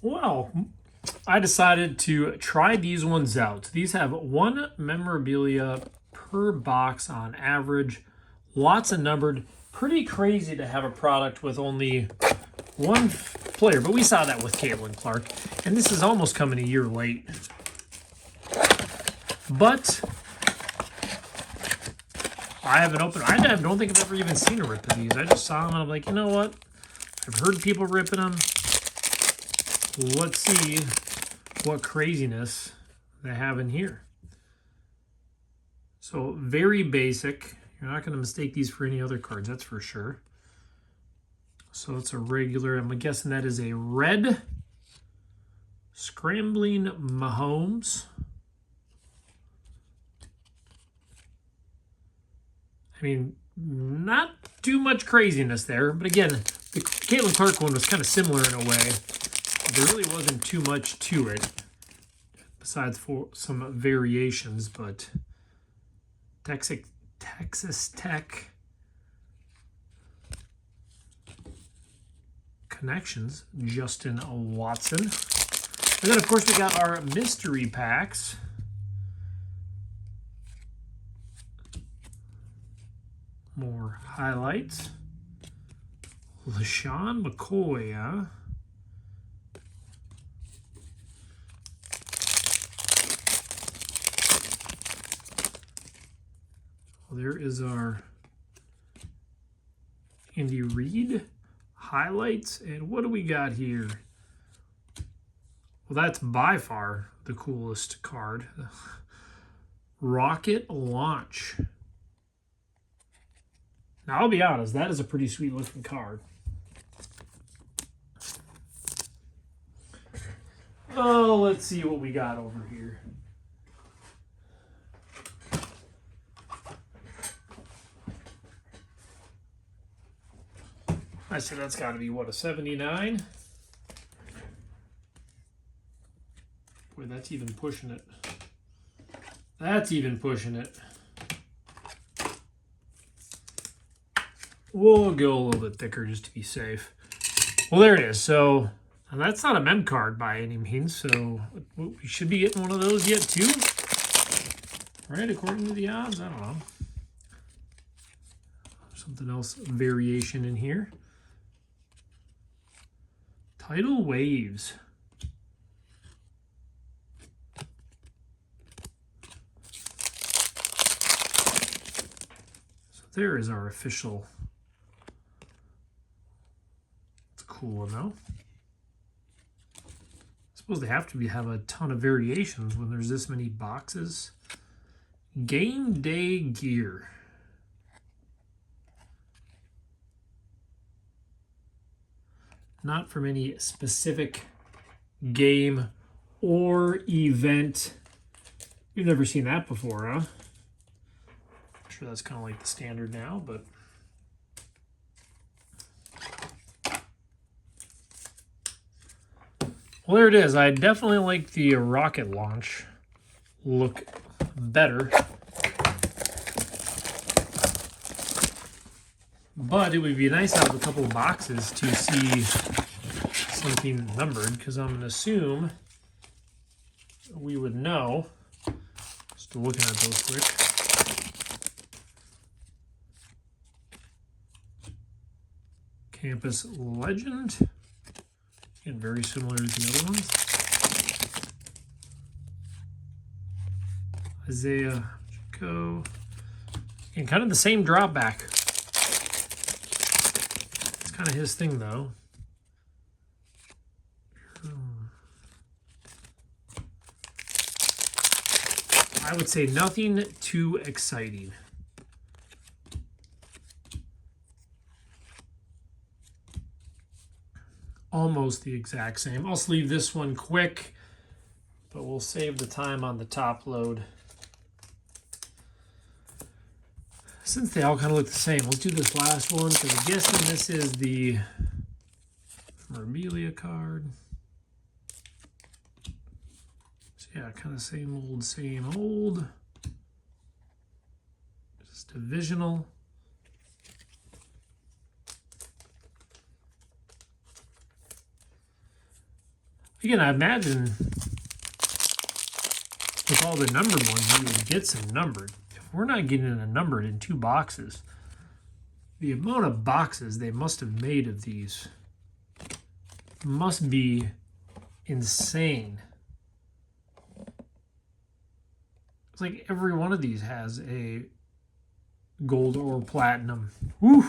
Well, I decided to try these ones out. These have one memorabilia per box on average. Lots of numbered. Pretty crazy to have a product with only one player, but we saw that with Caitlin Clark. And this is almost coming a year late. But I haven't opened. I don't think I've ever even seen a rip of these. I just saw them and I'm like, you know what? I've heard people ripping them. Let's see what craziness they have in here. So very basic. You're not going to mistake these for any other cards, that's for sure. So it's a regular, I'm guessing that is a red scrambling Mahomes. I mean, not too much craziness there, but again, the Caitlin Clark one was kind of similar in a way. There really wasn't too much to it, besides for some variations, but Texas Tech connections, Justin Watson. And then, of course, we got our mystery packs. More highlights. LaShawn McCoy, huh? Well, there is our Andy Reid highlights. And what do we got here? Well, that's by far the coolest card. Rocket Launch. Now, I'll be honest, that is a pretty sweet looking card. Oh, let's see what we got over here. I said that's got to be, what, a 79? Boy, that's even pushing it. That's even pushing it. We'll go a little bit thicker just to be safe. Well, there it is. So that's not a mem card by any means. So we should be getting one of those yet too, right? According to the odds, I don't know. Something else, variation in here. Tidal Waves. So there is our official. Cool one though. I suppose they have to have a ton of variations when there's this many boxes. Game day gear. Not from any specific game or event. You've never seen that before, huh? I'm sure that's kind of like the standard now, but well, there it is. I definitely like the rocket launch look better. But it would be nice to have a couple of boxes to see something numbered, because I'm going to assume we would know. Just looking at those quick. Campus Legend. Again, very similar to the other ones. Isaiah Chico. And kind of the same drop back. It's kind of his thing, though. I would say nothing too exciting. Almost the exact same. I'll sleeve this one quick, but we'll save the time on the top load. Since they all kind of look the same, let's do this last one, because I'm guessing this is the memorabilia card. So yeah, kind of same old. Just divisional. Again, I imagine with all the numbered ones, you would get some numbered. If we're not getting a numbered in 2 boxes, the amount of boxes they must have made of these must be insane. It's like every one of these has a gold or platinum. Whew.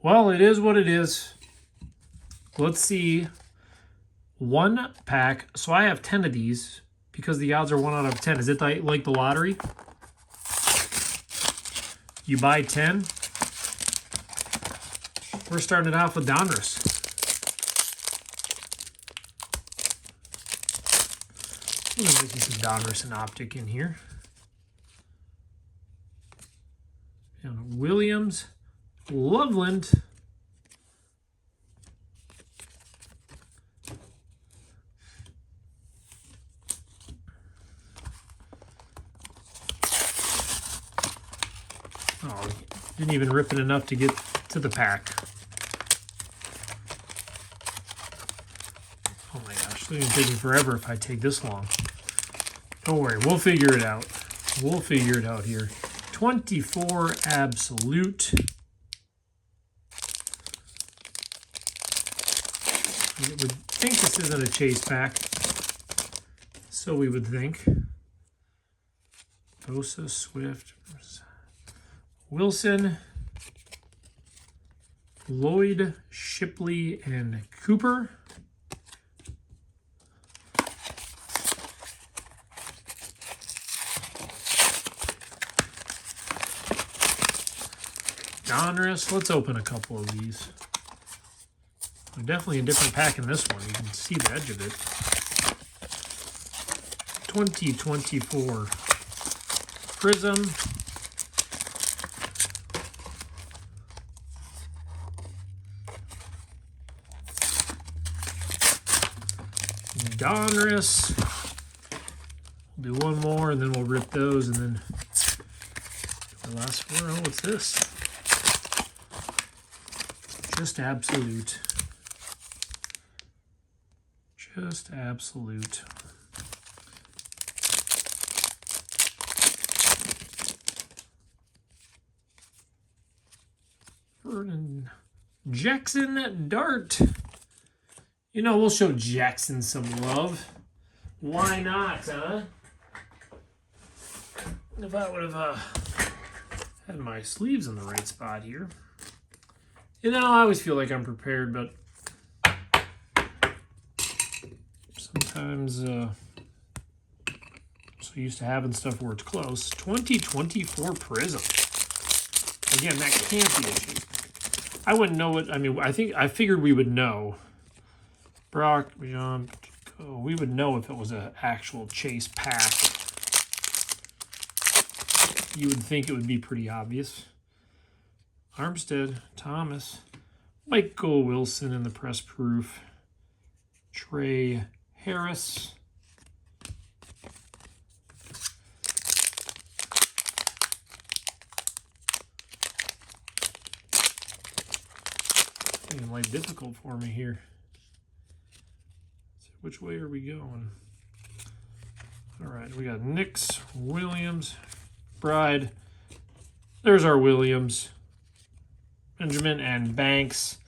Well, it is what it is. Let's see. 1 pack. So I have 10 of these because the odds are 1 out of 10. Is it like the lottery? You buy 10. We're starting it off with Donruss. I'm going to make some Donruss and Optic in here. And Williams, Loveland, oh, didn't even rip it enough to get to the pack. Oh my gosh, it's going to take me forever if I take this long. Don't worry, we'll figure it out. We'll figure it out here. 24 absolute. I would think this isn't a chase pack. So we would think. Bosa, Swift, Wilson, Lloyd, Shipley, and Cooper. Donruss. Let's open a couple of these. Definitely a different pack in this one. You can see the edge of it. 2024 Prism. Donruss. We'll do one more and then we'll rip those and then the last four. Oh, what's this? Just absolute. Just absolute. Vernon Jackson Dart. You know, we'll show Jackson some love. Why not, huh? If I would have had my sleeves in the right spot here. You know, I always feel like I'm prepared, but sometimes so used to having stuff where it's close. 2024 Prism. Again, that can't be a cheat. I wouldn't know it. I mean, I figured we would know. Brock, John, we would know if it was an actual chase pack. You would think it would be pretty obvious. Armstead, Thomas, Michael Wilson in the press proof, Trey Harris, making life difficult for me here. So which way are we going? All right, we got Nix, Williams, Bride. There's our Williams. Benjamin and Banks.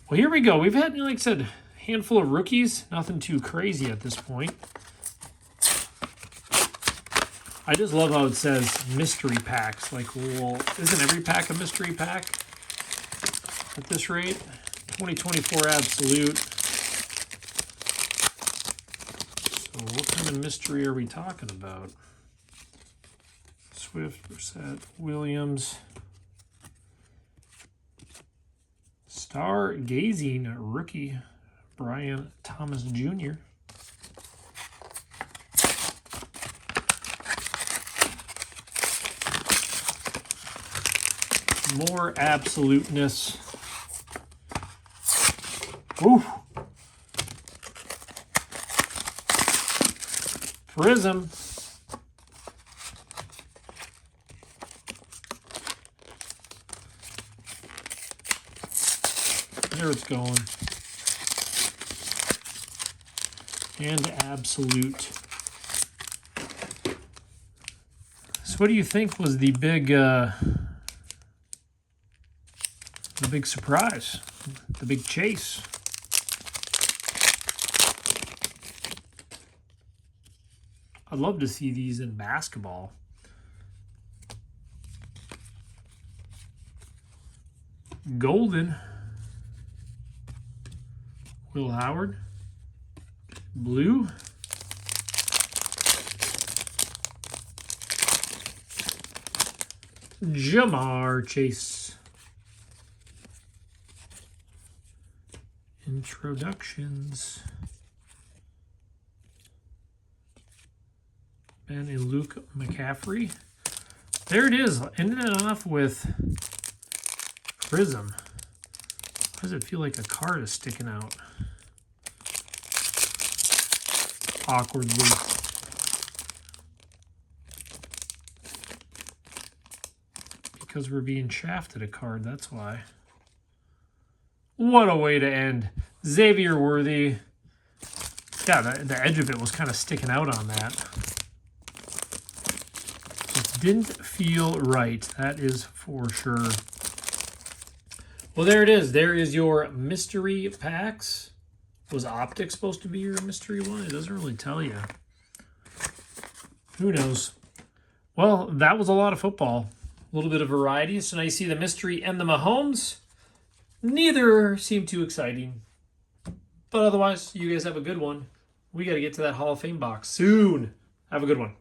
Well, here we go. We've had, like I said, a handful of rookies. Nothing too crazy at this point. I just love how it says mystery packs. Like, well, isn't every pack a mystery pack at this rate? 2024 Absolute. So what kind of mystery are we talking about? Swift, Brissett, Williams. Stargazing rookie, Brian Thomas Jr. More absoluteness. Ooh. Prism. There it's going. and absolute. So what do you think was the big surprise, the big chase? I'd love to see these in basketball. Golden, Will Howard. Blue, Jamar Chase. Introductions. Ben and Luke McCaffrey. There it is. Ending it off with Prism. Why does it feel like a card is sticking out? Awkwardly. Because we're being shafted a card, that's why. What a way to end. Xavier Worthy. Yeah, the edge of it was kind of sticking out on that. It didn't feel right, that is for sure. Well, there it is. There is your mystery packs. Was Optic supposed to be your mystery one? It doesn't really tell you. Who knows? Well, that was a lot of football. A little bit of variety. So now you see the mystery and the Mahomes. Neither seem too exciting. But otherwise, you guys have a good one. We got to get to that Hall of Fame box soon. Have a good one.